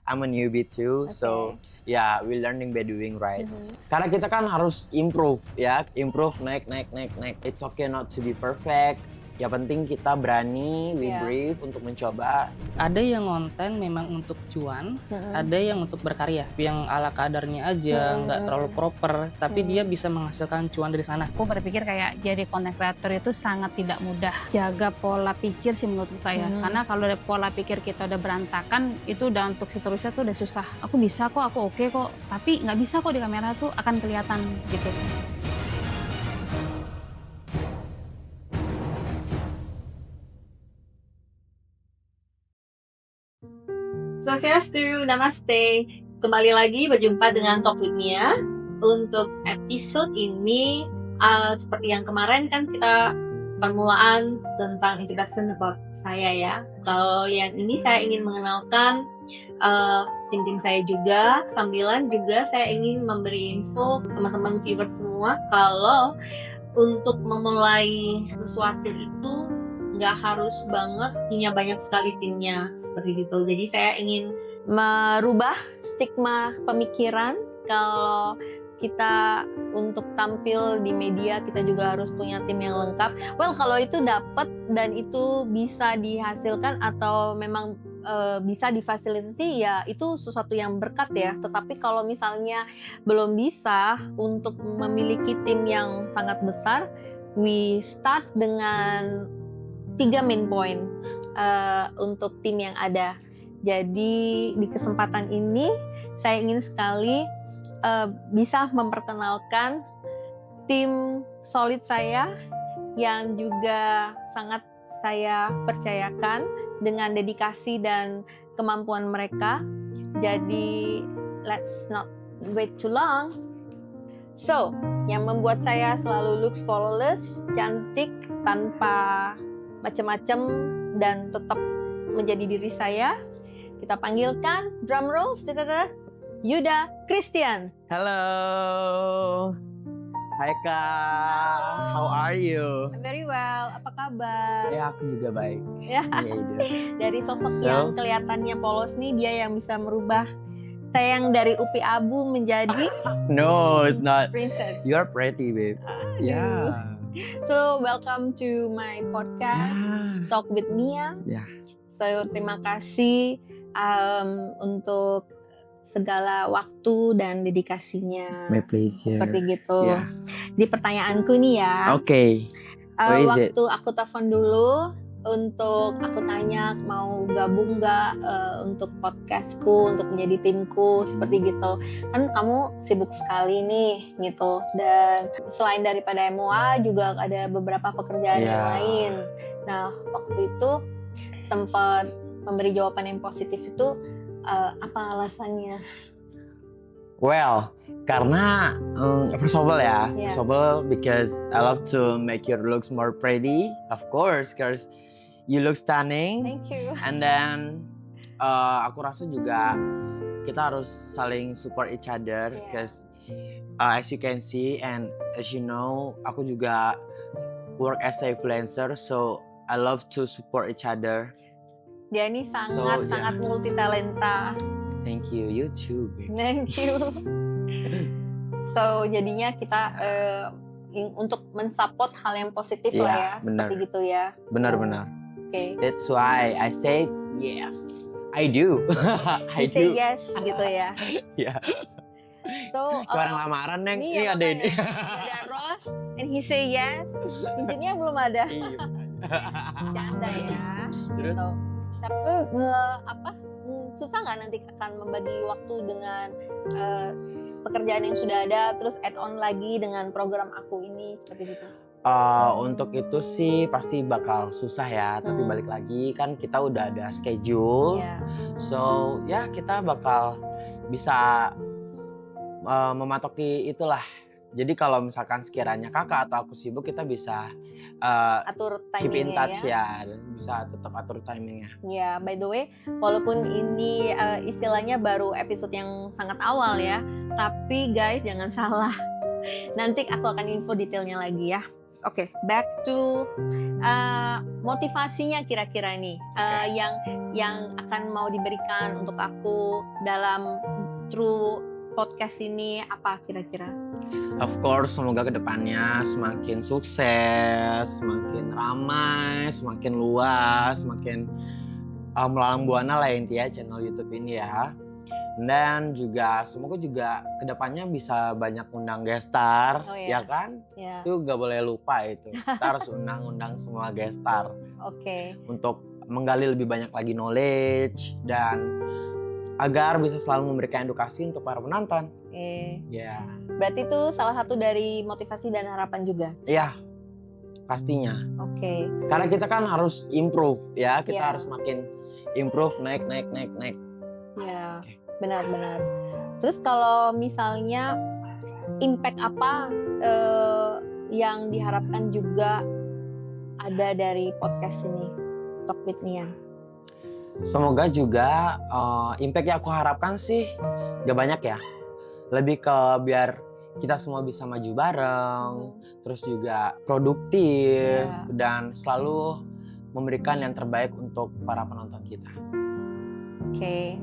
I'm a newbie too, so yeah, we learning by doing, right? Karena kita kan harus improve ya, improve, naik. It's okay not to be perfect. Ya penting kita berani, we brave untuk mencoba. Ada yang konten memang untuk cuan, ada yang untuk berkarya, yang ala kadarnya aja, nggak terlalu proper, tapi dia bisa menghasilkan cuan dari sana. Aku berpikir kayak jadi content creator itu sangat tidak mudah. Jaga pola pikir sih menurut saya, karena kalau pola pikir kita udah berantakan, itu udah untuk seterusnya tuh udah susah. Aku bisa kok, aku oke kok, tapi nggak bisa kok di kamera tuh akan kelihatan gitu. Swastiastu, namaste. Kembali lagi berjumpa dengan Talk with Nia. Untuk episode ini, seperti yang kemarin kan kita permulaan tentang introduction about saya ya. Kalau yang ini saya ingin mengenalkan tim-tim saya juga. Sambilan juga saya ingin memberi info teman-teman viewer semua kalau untuk memulai sesuatu itu nggak harus banget punya banyak sekali timnya seperti gitu. Jadi saya ingin merubah stigma pemikiran kalau kita untuk tampil di media kita juga harus punya tim yang lengkap. Well, kalau itu dapat dan itu bisa dihasilkan atau memang bisa difasilitasi, ya itu sesuatu yang berkat ya. Tetapi kalau misalnya belum bisa untuk memiliki tim yang sangat besar, we start dengan 3 main point untuk tim yang ada. Jadi di kesempatan ini saya ingin sekali bisa memperkenalkan tim solid saya yang juga sangat saya percayakan dengan dedikasi dan kemampuan mereka. Jadi let's not wait too long. So, yang membuat saya selalu looks flawless, cantik tanpa macam-macam dan tetap menjadi diri saya. Kita panggilkan drum roll, Yuda Christian. Hello. Hai Kak, how are you? I'm very well. Apa kabar? Ya aku juga baik. Ya. Dari sosok yang kelihatannya polos nih, dia yang bisa merubah saya yang dari Upi Abu menjadi No, it's not. Princess. You're pretty, babe. Yeah. So welcome to my podcast Talk with Nia. Yeah. So terima kasih untuk segala waktu dan dedikasinya. My pleasure. Seperti gitu. Yeah. Di pertanyaanku nih ya. Okay. Waktu aku telepon dulu untuk aku tanya mau gabung nggak untuk podcastku, untuk menjadi timku seperti gitu. Kan kamu sibuk sekali nih gitu, dan selain daripada MOA juga ada beberapa pekerjaan yang lain. Nah waktu itu sempat memberi jawaban yang positif itu, apa alasannya? Well, karena first of all first of all because I love to make your looks more pretty, of course, because you look stunning. Thank you. And then aku rasa juga kita harus saling support each other, because as you can see and as you know, aku juga work as a influencer, so I love to support each other. Dia ini sangat multi talenta. Thank you, you too, babe. Thank you. So jadinya kita untuk mensupport hal yang positif lah ya, seperti gitu ya. Benar-benar. Okay. That's why I said yes. I do. I say yes gitu ya. Yeah. So orang lamaran Neng, ini ada ini. Ada Ross and he say yes. Cincinnya belum ada. Canda ya. Terus? Gitu. Tapi susah nggak nanti akan membagi waktu dengan pekerjaan yang sudah ada, terus add on lagi dengan program aku ini seperti gitu? Untuk itu sih pasti bakal susah ya, tapi balik lagi kan kita udah ada schedule, so ya kita bakal bisa mematoki itulah. Jadi kalau misalkan sekiranya kakak atau aku sibuk, kita bisa atur keep in timingnya touch ya, bisa tetap atur timingnya. Ya, by the way, walaupun ini istilahnya baru episode yang sangat awal ya, tapi guys jangan salah. Nanti aku akan info detailnya lagi ya. Oke, back to motivasinya kira-kira nih yang akan mau diberikan untuk aku dalam True Podcast ini apa kira-kira? Of course, semoga kedepannya semakin sukses, semakin ramai, semakin luas, semakin melalang buana lah intinya channel YouTube ini ya. Dan juga semoga juga kedepannya bisa banyak undang guest star, ya kan? Yeah. Itu gak boleh lupa itu. Kita harus undang semua guest star. Oke. Untuk menggali lebih banyak lagi knowledge dan agar bisa selalu memberikan edukasi untuk para penonton. Ya. Berarti itu salah satu dari motivasi dan harapan juga. Iya, pastinya. Oke. Karena kita kan harus improve ya, kita harus makin improve, naik. Ya, Oke. benar. Terus kalau misalnya impact apa yang diharapkan juga ada dari podcast ini, Talk with Nia? Semoga juga impact yang aku harapkan sih gak banyak ya. Lebih ke biar kita semua bisa maju bareng, terus juga produktif dan selalu memberikan yang terbaik untuk para penonton kita. Oke.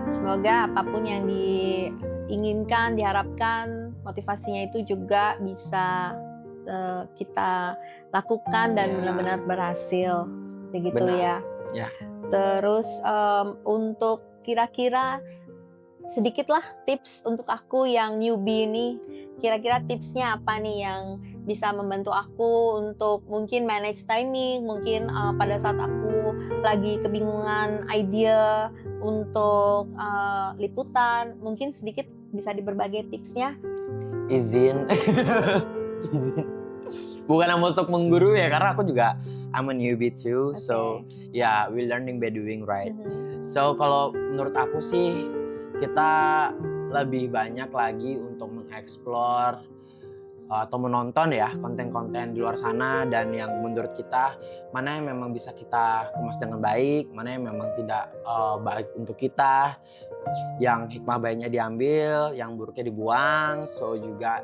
Semoga apapun yang diinginkan, diharapkan, motivasinya itu juga bisa kita lakukan dan benar-benar berhasil. Seperti gitu ya. Ya. Terus untuk kira-kira sedikitlah tips untuk aku yang newbie ini, kira-kira tipsnya apa nih yang bisa membantu aku untuk mungkin manage timing, mungkin pada saat aku lagi kebingungan ide untuk liputan, mungkin sedikit bisa diberbagi tipsnya. Izin. Bukan masuk mengguru ya, karena aku juga I'm a newbie too, so yeah, we learning by doing, right? So kalau menurut aku sih kita lebih banyak lagi untuk mengeksplor atau menonton ya konten-konten di luar sana, dan yang menurut kita mana yang memang bisa kita kemas dengan baik, mana yang memang tidak baik untuk kita, yang hikmah baiknya diambil, yang buruknya dibuang. So juga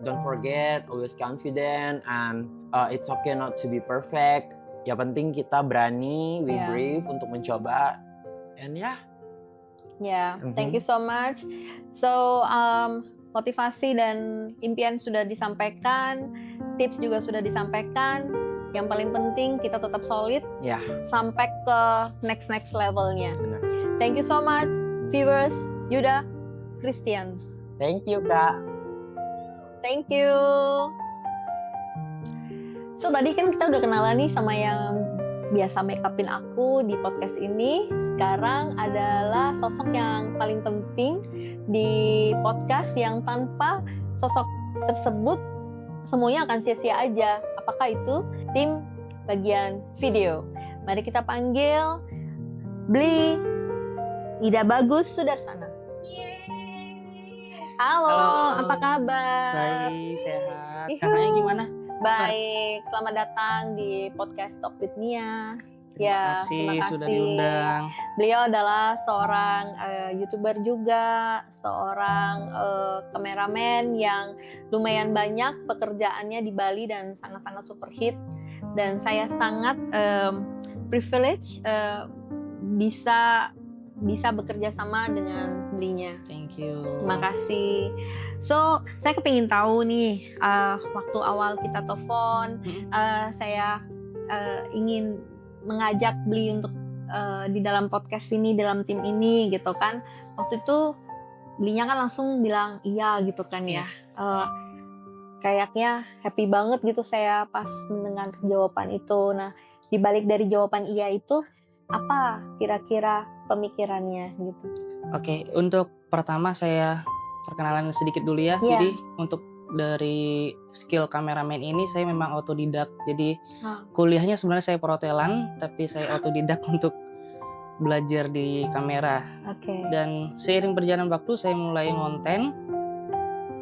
don't forget, always confident, and it's okay not to be perfect. Ya penting kita berani, we brave untuk mencoba, and thank you so much. So motivasi dan impian sudah disampaikan, tips juga sudah disampaikan. Yang paling penting kita tetap solid, sampai ke next levelnya. Benar. Thank you so much, viewers. Yuda, Christian. Thank you, Kak. Thank you. So tadi kan kita udah kenalan nih sama yang biasa make upin aku di podcast ini. Sekarang adalah sosok yang paling penting di podcast, yang tanpa sosok tersebut semuanya akan sia-sia aja. Apakah itu tim bagian video? Mari kita panggil Bli Ida Bagus Sudarsana. Halo, apa kabar? Baik, sehat. Kakaknya gimana? Baik, selamat datang di podcast Talk with Nia. Terima kasih sudah diundang. Beliau adalah seorang YouTuber juga, seorang kameramen yang lumayan banyak pekerjaannya di Bali dan sangat-sangat super hit. Dan saya sangat privilege bisa bekerja sama dengan belinya. Thank you. Terima kasih. So, saya kepingin tahu nih, waktu awal kita telepon, saya ingin mengajak Bli untuk di dalam podcast ini, dalam tim ini gitu kan. Waktu itu Blinya kan langsung bilang iya gitu kan ya. Kayaknya happy banget gitu saya pas mendengar jawaban itu. Nah, dibalik dari jawaban iya itu, apa kira-kira pemikirannya gitu? Oke, untuk pertama saya perkenalan sedikit dulu ya. Jadi untuk dari skill kameramen ini saya memang otodidak. Jadi kuliahnya sebenarnya saya perhotelan, tapi saya otodidak untuk belajar di kamera. Dan seiring berjalan waktu saya mulai ngonten,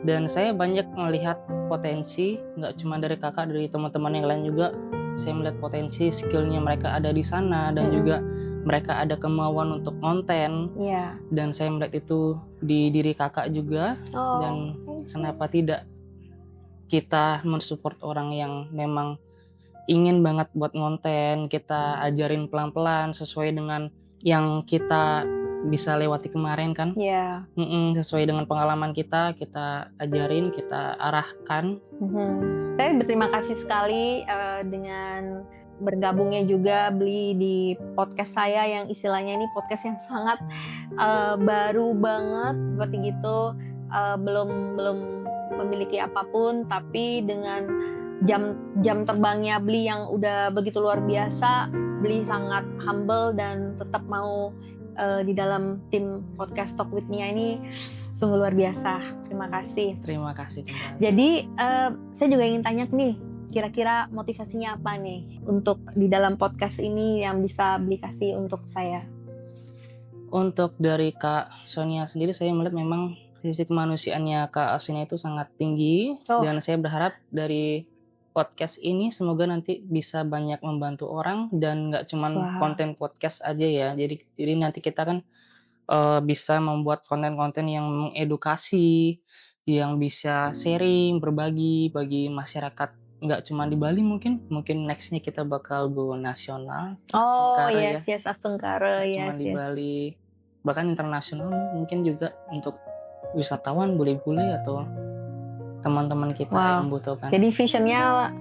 dan saya banyak melihat potensi, nggak cuma dari kakak, dari teman-teman yang lain juga. Saya melihat potensi skillnya mereka ada di sana, dan juga mereka ada kemauan untuk konten. Dan saya melihat itu di diri kakak juga. Dan kenapa tidak kita mensupport orang yang memang ingin banget buat konten, kita ajarin pelan-pelan sesuai dengan yang kita bisa lewati kemarin kan. Iya. Sesuai dengan pengalaman kita ajarin, kita arahkan. Saya berterima kasih sekali dengan bergabungnya juga Bli di podcast saya yang istilahnya ini podcast yang sangat baru banget seperti gitu, belum memiliki apapun, tapi dengan jam terbangnya Bli yang udah begitu luar biasa, Bli sangat humble dan tetap mau di dalam tim podcast Talk With Nia ini sungguh luar biasa. Terima kasih. Terima kasih kembali. Jadi saya juga ingin tanya nih, kira-kira motivasinya apa nih untuk di dalam podcast ini yang bisa Bli kasih untuk saya? Untuk dari Kak Sonia sendiri, saya melihat memang sisi kemanusiaannya Kak Sonia itu sangat tinggi. Dan saya berharap dari podcast ini semoga nanti bisa banyak membantu orang dan nggak cuman konten podcast aja ya. Jadi nanti kita kan bisa membuat konten-konten yang mengedukasi, yang bisa sharing, berbagi bagi masyarakat, nggak cuma di Bali, mungkin nextnya kita bakal go nasional. Yes, Astungkara, cuma di Bali, bahkan internasional mungkin juga untuk wisatawan, bule-bule atau teman-teman kita yang membutuhkan. Jadi visionnya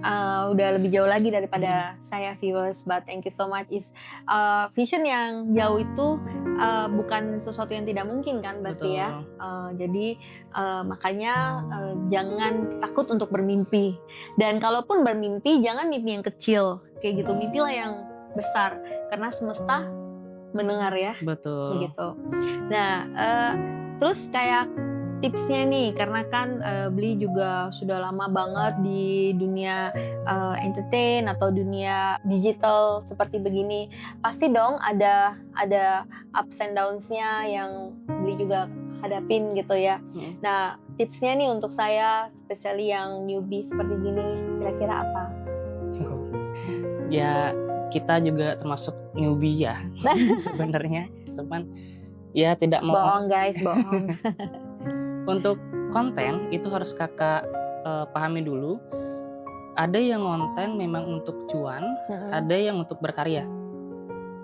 udah lebih jauh lagi daripada saya, viewers. But thank you so much. Vision yang jauh itu bukan sesuatu yang tidak mungkin kan, berarti ya. Jadi makanya jangan takut untuk bermimpi. Dan kalaupun bermimpi, jangan mimpi yang kecil kayak gitu. Mimpilah yang besar karena semesta mendengar ya. Betul. Begitu. Nah, terus kayak tipsnya nih, karena kan Bli juga sudah lama banget di dunia entertain atau dunia digital seperti begini. Pasti dong ada ups and downs-nya yang Bli juga hadapin gitu ya. Nah, tipsnya nih untuk saya, especially yang newbie seperti gini, kira-kira apa? Ya, kita juga termasuk newbie ya sebenarnya, teman. Ya tidak mau bohong guys, bohong. Untuk konten itu harus kakak pahami dulu. Ada yang konten memang untuk cuan, ada yang untuk berkarya.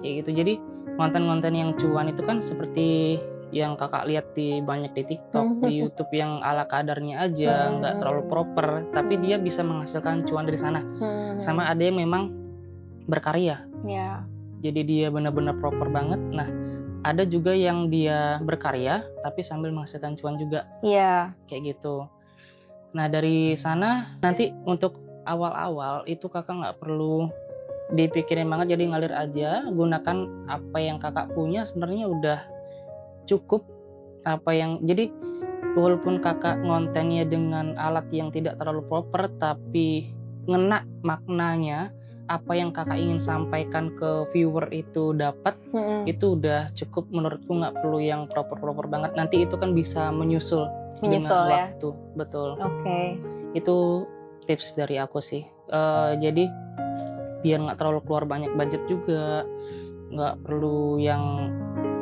Kayak gitu. Jadi konten-konten yang cuan itu kan seperti yang kakak lihat banyak di TikTok, di YouTube yang ala kadarnya aja, nggak terlalu proper, tapi dia bisa menghasilkan cuan dari sana. Sama ada yang memang berkarya. Jadi dia benar-benar proper banget. Nah, ada juga yang dia berkarya tapi sambil menghasilkan cuan juga. Kayak gitu. Nah, dari sana nanti untuk awal-awal itu kakak nggak perlu dipikirin banget, jadi ngalir aja, gunakan apa yang kakak punya, sebenarnya udah cukup. Jadi walaupun kakak ngontennya dengan alat yang tidak terlalu proper tapi ngena maknanya, apa yang kakak ingin sampaikan ke viewer itu dapat, itu udah cukup menurutku, nggak perlu yang proper banget. Nanti itu kan bisa menyusul dengan waktu. Betul. Itu tips dari aku sih. Jadi biar nggak terlalu keluar banyak budget juga, nggak perlu yang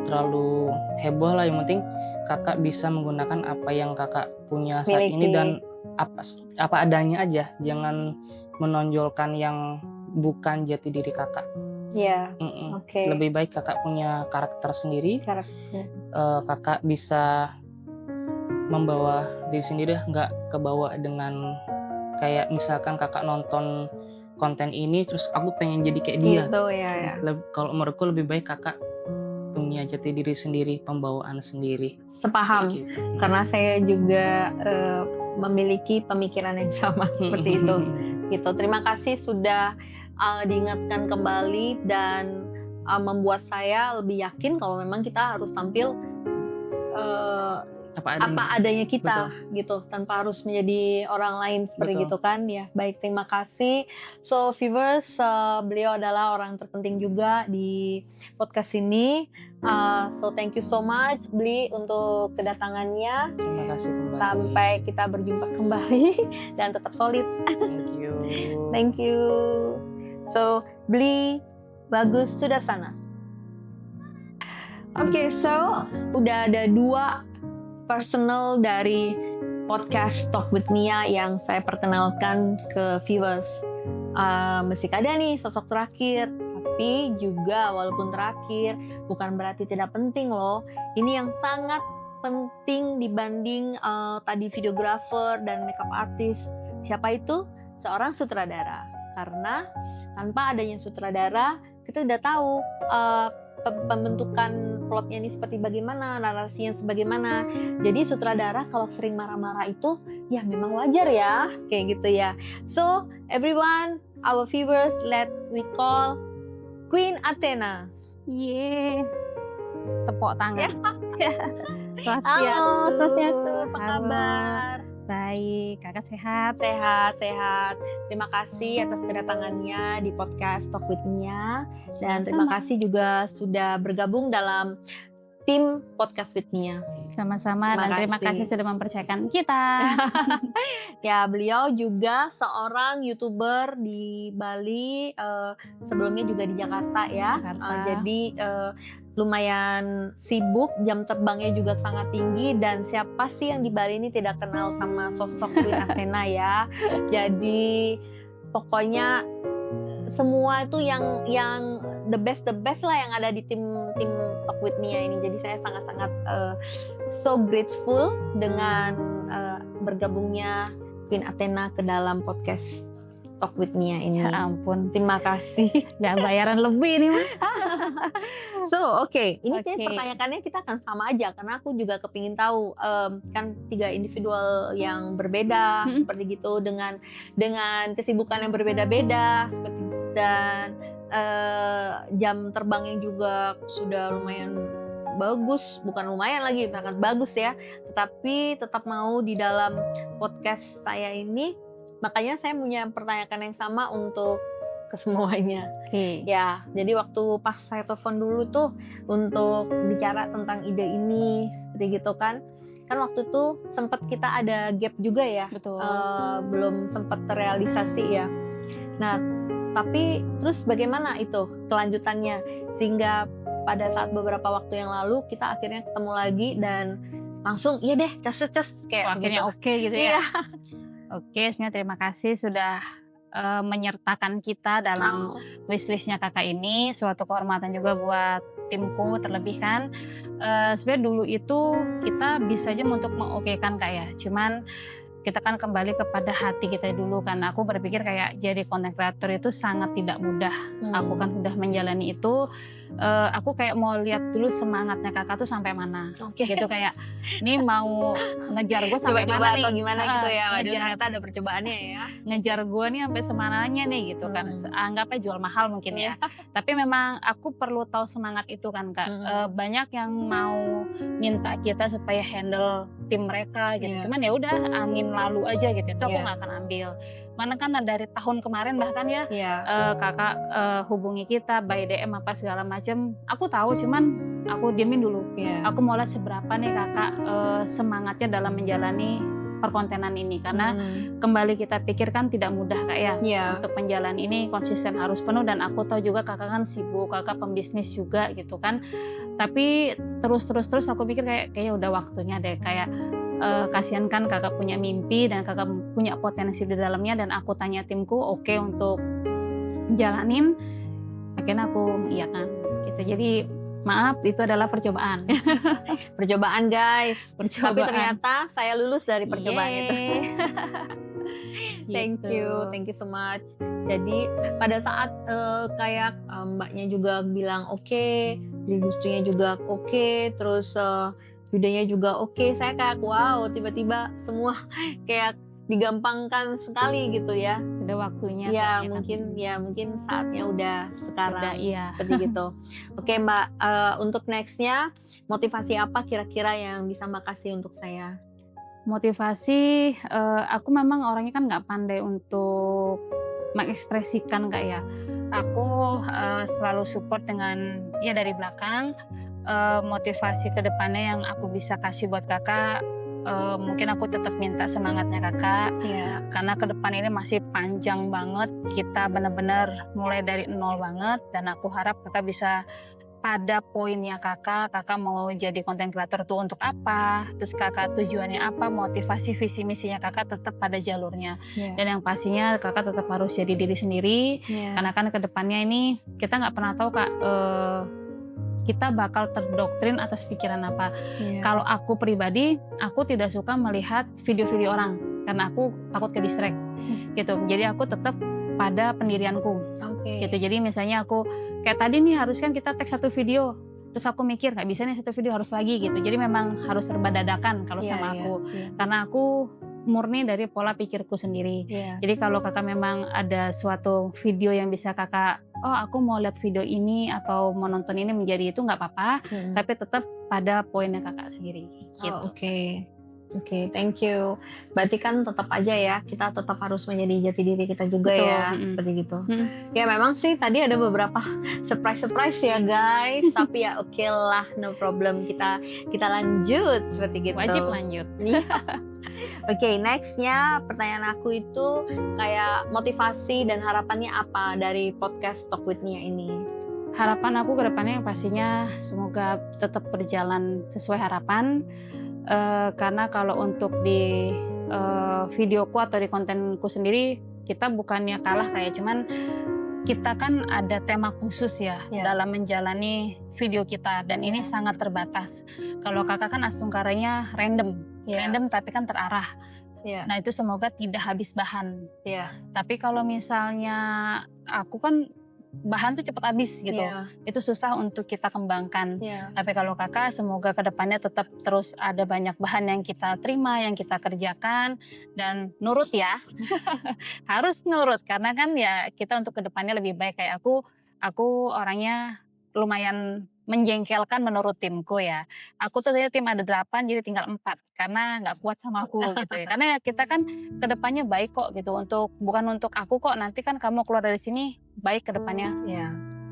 terlalu heboh lah. Yang penting kakak bisa menggunakan apa yang kakak punya saat ini dan apa adanya aja. Jangan menonjolkan yang bukan jati diri kakak. Lebih baik kakak punya karakter sendiri. Kakak bisa membawa diri sendiri, nggak kebawa dengan kayak misalkan kakak nonton konten ini terus aku pengen jadi kayak dia. Kalau menurutku lebih baik kakak punya jati diri sendiri, pembawaan sendiri. Sepaham. Karena saya juga memiliki pemikiran yang sama seperti itu. Gitu. Terima kasih sudah diingatkan kembali dan membuat saya lebih yakin kalau memang kita harus tampil apa adanya kita. Betul. Gitu, tanpa harus menjadi orang lain seperti gitu kan ya. Baik, terima kasih. So viewers, beliau adalah orang terpenting juga di podcast ini. So thank you so much Bli untuk kedatangannya. Terima kasih kembali. Sampai kita berjumpa kembali dan tetap solid. Thank you. So Bli Bagus Sudarsana. So udah ada 2 personal dari podcast Talk with Nia yang saya perkenalkan ke viewers. Mesti ada nih sosok terakhir, tapi juga walaupun terakhir bukan berarti tidak penting loh. Ini yang sangat penting dibanding tadi videographer dan makeup artist. Siapa itu? Seorang sutradara. Karena tanpa adanya sutradara, kita udah tahu pembentukan plotnya ini seperti bagaimana, narasinya sebagaimana. Jadi sutradara kalau sering marah-marah itu ya memang wajar ya, kayak gitu ya. So everyone, our viewers, let we call Queen Athena. Yeay. Tepuk tangan. Halo, Swastiastu, apa Halo. kabar? Baik, kakak sehat? Sehat. Terima kasih atas kedatangannya di podcast Talk with Nia. Dan terima Sama-sama. kasih juga sudah bergabung dalam tim podcast with Nia. Sama-sama, dan terima kasih sudah mempercayakan kita. Ya, beliau juga seorang YouTuber di Bali, sebelumnya juga di Jakarta ya. Jakarta. Jadi lumayan sibuk, jam terbangnya juga sangat tinggi, dan siapa sih yang di Bali ini tidak kenal sama sosok Queen Athena ya. Jadi pokoknya semua itu yang the best lah yang ada di tim Talk with Nia ini. Jadi saya sangat-sangat so grateful dengan bergabungnya Queen Athena ke dalam podcast Talk with Nia ini. Ya ampun, Terima kasih. nggak bayaran lebih nih mah. So oke, ini Oke. pertanyaannya kita akan sama aja karena aku juga kepingin tahu kan 3 individual yang berbeda seperti gitu dengan kesibukan yang berbeda-beda seperti, dan jam terbangnya juga sudah lumayan bagus, bukan lumayan lagi, sangat bagus ya, tetapi tetap mau di dalam podcast saya ini. Makanya saya punya pertanyaan yang sama untuk kesemuanya. Oke. Ya, jadi waktu pas saya telepon dulu tuh untuk bicara tentang ide ini seperti gitu kan waktu itu sempat kita ada gap juga ya, Betul. belum sempat terrealisasi ya. Nah, tapi terus bagaimana itu kelanjutannya sehingga pada saat beberapa waktu yang lalu kita akhirnya ketemu lagi dan langsung iya deh cas kayak Akhirnya begitu. oke gitu Iya. ya. Oke, sebenarnya terima kasih sudah menyertakan kita dalam wishlistnya kakak ini. Suatu kehormatan juga buat timku, terlebih kan sebenarnya dulu itu kita bisa aja untuk mengokekan kak ya, cuman kita kan kembali kepada hati kita dulu kan. Aku berpikir kayak jadi content creator itu sangat tidak mudah. Aku kan sudah menjalani itu, aku kayak mau lihat dulu semangatnya kakak tuh sampai mana. Oke. Gitu kayak ini mau ngejar gue sampai Coba-coba mana atau nih. gimana gitu ya. Waduh, ngejar- ternyata ada percobaannya ya. ngejar gue nih sampai semananya nih gitu kan. Anggapnya jual mahal mungkin ya. Tapi memang aku perlu tahu semangat itu kan kak. Banyak yang mau minta kita supaya handle tim mereka gitu. Iya. Cuman ya udah angin lalu aja gitu. Itu aku Iya. nggak akan ambil. Mana kan dari tahun kemarin bahkan ya Iya. kakak hubungi kita by DM apa segala macam. Aku tahu cuman aku diemin dulu. Iya. Aku mau lihat seberapa nih kakak semangatnya dalam menjalani perkontenan ini, karena kembali kita pikirkan tidak mudah kak ya. Iya. Untuk penjalan ini konsisten harus penuh, dan aku tahu juga kakak kan sibuk, kakak pembisnis juga gitu kan. Tapi terus aku pikir kayaknya udah waktunya deh, kayak kasihan kan kakak punya mimpi dan kakak punya potensi di dalamnya, dan aku tanya timku oke untuk jalanin. Akhirnya aku mengiyakan gitu. Jadi maaf, itu adalah percobaan. Percobaan guys. Percobaan. Tapi ternyata saya lulus dari percobaan itu. Yeay. Thank you so much. Jadi pada saat kayak mbaknya juga bilang oke, Gustunya juga oke, terus Yudanya juga oke, saya kayak wow, tiba-tiba semua kayak digampangkan sekali gitu ya. Sudah waktunya. Ya kayaknya kan. mungkin saatnya udah sekarang. Udah, iya. Seperti gitu. Oke Mbak, untuk nextnya motivasi apa kira-kira yang bisa Mbak kasih untuk saya? Motivasi, aku memang orangnya kan nggak pandai untuk mengekspresikan kak ya. Aku selalu support dengan ya dari belakang. Motivasi kedepannya yang aku bisa kasih buat kakak, mungkin aku tetap minta semangatnya kakak. Iya. Karena ke depan ini masih panjang banget, kita benar-benar mulai dari nol banget, dan aku harap kakak bisa pada poinnya kakak mau jadi konten kreator tuh untuk apa, terus kakak tujuannya apa, motivasi visi misinya kakak tetap pada jalurnya. Dan yang pastinya kakak tetap harus jadi diri sendiri, karena kan kedepannya ini kita nggak pernah tahu kak, kita bakal terdoktrin atas pikiran apa. Kalau aku pribadi, aku tidak suka melihat video-video orang karena aku takut ke distract gitu. Jadi aku tetap pada pendirianku gitu. Jadi misalnya aku kayak tadi nih harus kan kita tag satu video, terus aku mikir nggak bisa nih satu video harus lagi gitu. Jadi memang harus serba dadakan kalau sama aku, karena aku murni dari pola pikirku sendiri. Jadi kalau kakak memang ada suatu video yang bisa kakak, oh aku mau lihat video ini atau mau nonton ini menjadi itu nggak apa-apa, tapi tetap pada poinnya kakak sendiri. Gitu. Oke, thank you. Berarti kan tetap aja ya, kita tetap harus menjadi jati diri kita juga. Betul, ya, seperti gitu. Ya memang sih tadi ada beberapa surprise ya guys, tapi ya oke lah, no problem. Kita lanjut seperti gitu. Wajib lanjut. Oke, nextnya pertanyaan aku itu kayak motivasi dan harapannya apa dari podcast Talk with Nia ini? Harapan aku ke depannya pastinya semoga tetap berjalan sesuai harapan. Karena kalau untuk di videoku atau di kontenku sendiri, kita bukannya kalah kayak cuman kita kan ada tema khusus ya dalam menjalani video kita, dan ini sangat terbatas. Kalau kakak kan asungkaranya random tapi kan terarah. Nah itu semoga tidak habis bahan. Tapi kalau misalnya aku kan bahan tuh cepat habis gitu, itu susah untuk kita kembangkan. Tapi kalau kakak semoga kedepannya tetap terus ada banyak bahan yang kita terima, yang kita kerjakan, dan nurut ya. Harus nurut karena kan ya kita untuk kedepannya lebih baik. Kayak aku orangnya lumayan menjengkelkan menurut timku ya. Aku tuh tim ada 8 jadi tinggal 4 karena nggak kuat sama aku gitu ya. Karena kita kan kedepannya baik kok gitu, bukan untuk aku kok, nanti kan kamu keluar dari sini baik kedepannya.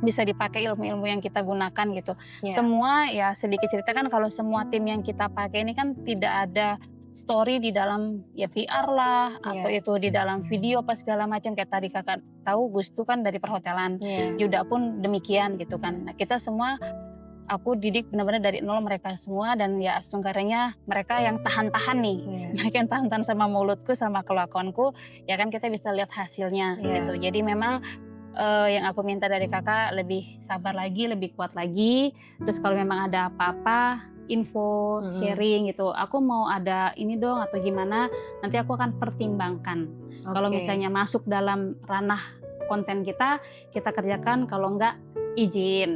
Bisa dipakai ilmu-ilmu yang kita gunakan gitu. Semua ya sedikit cerita kan, kalau semua tim yang kita pakai ini kan tidak ada story di dalam ya PR lah atau itu di dalam video apa segala macam. Kayak tadi kakak tahu Gus tuh kan dari perhotelan, Yuda pun demikian gitu kan. Nah, kita semua aku didik benar-benar dari nol mereka semua, dan ya asungkaranya mereka yang tahan-tahan nih. Mereka yang tahan-tahan sama mulutku sama kelakuanku, ya kan kita bisa lihat hasilnya gitu. Jadi memang yang aku minta dari kakak lebih sabar lagi, lebih kuat lagi. Terus kalau memang ada apa-apa, info, sharing gitu. Aku mau ada ini dong atau gimana, nanti aku akan pertimbangkan. Kalau misalnya masuk dalam ranah konten kita kerjakan, kalau enggak izin.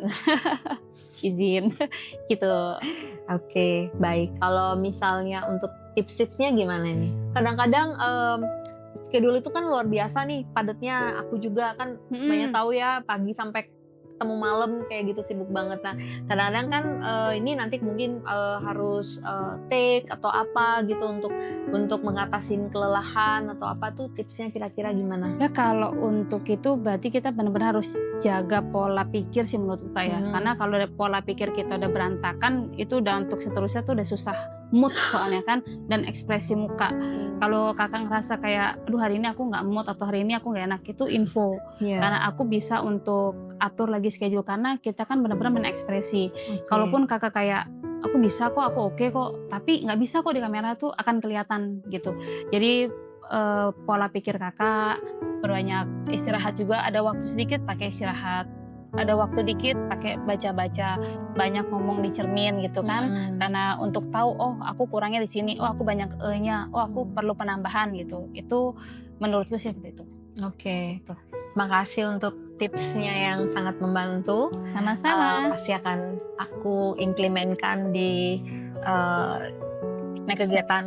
Izin gitu. Oke, baik. Kalau misalnya untuk tips-tipsnya gimana nih? Kadang-kadang schedule itu kan luar biasa nih padatnya. Aku juga kan banyak tahu ya, pagi sampai ketemu malam kayak gitu, sibuk banget. Nah kadang-kadang kan ini nanti mungkin harus take atau apa gitu untuk mengatasi kelelahan atau apa tuh, tipsnya kira-kira gimana? Ya kalau untuk itu berarti kita benar-benar harus jaga pola pikir sih menurut saya. Karena kalau pola pikir kita udah berantakan, itu udah untuk seterusnya tuh udah susah. Mood soalnya kan, dan ekspresi muka. Kalau kakak ngerasa kayak aduh hari ini aku nggak mood atau hari ini aku nggak enak, itu info. Karena aku bisa untuk atur lagi schedule, karena kita kan benar-benar berekspresi. Kalaupun kakak kayak aku bisa kok, aku oke kok, tapi nggak bisa kok di kamera tuh akan kelihatan gitu. Jadi pola pikir kakak, berbanyak istirahat juga, ada waktu sedikit pakai istirahat, ada waktu dikit pakai baca-baca, banyak ngomong di cermin gitu kan. Karena untuk tahu oh aku kurangnya di sini, oh aku banyak e-nya, oh aku perlu penambahan gitu. Itu menurutku sih seperti itu. Makasih untuk tipsnya yang sangat membantu. Sama-sama. Pasti akan aku implementkan di kegiatan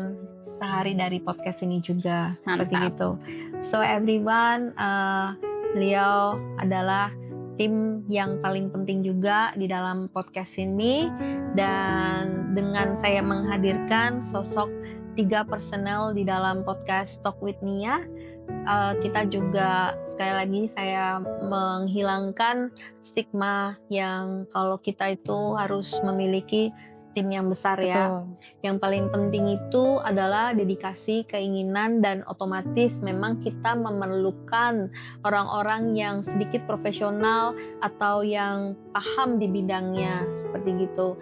sehari dari podcast ini juga. Seperti itu. So everyone, beliau adalah tim yang paling penting juga di dalam podcast ini, dan dengan saya menghadirkan sosok 3 personel di dalam podcast Talk with Nia, kita juga sekali lagi saya menghilangkan stigma yang kalau kita itu harus memiliki tim yang besar ya. Yang paling penting itu adalah dedikasi, keinginan, dan otomatis memang kita memerlukan orang-orang yang sedikit profesional atau yang paham di bidangnya seperti gitu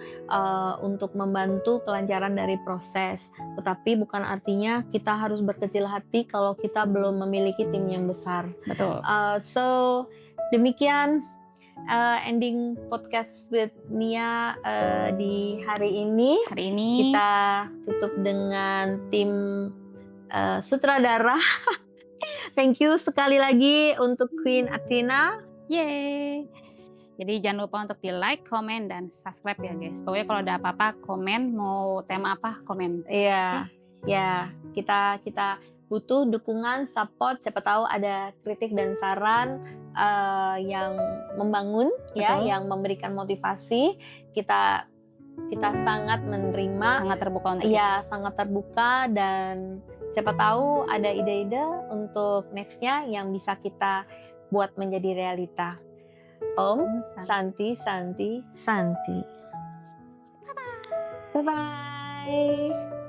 untuk membantu kelancaran dari proses. Tetapi bukan artinya kita harus berkecil hati kalau kita belum memiliki tim yang besar. Betul. So demikian ending podcast with Nia di hari ini. Hari ini Kita tutup dengan tim sutradara. Thank you sekali lagi untuk Queen Athena. yeay. Jadi jangan lupa untuk di like, komen, dan subscribe ya guys. Pokoknya kalau ada apa-apa komen, mau tema apa komen. Iya, ya kita butuh dukungan, support. Siapa tahu ada kritik dan saran yang membangun, ya, Betul. yang memberikan motivasi. Kita sangat menerima, Sangat terbuka untuk ya, sangat terbuka, dan siapa tahu ada ide-ide untuk nextnya yang bisa kita buat menjadi realita. Om Santi. Bye bye.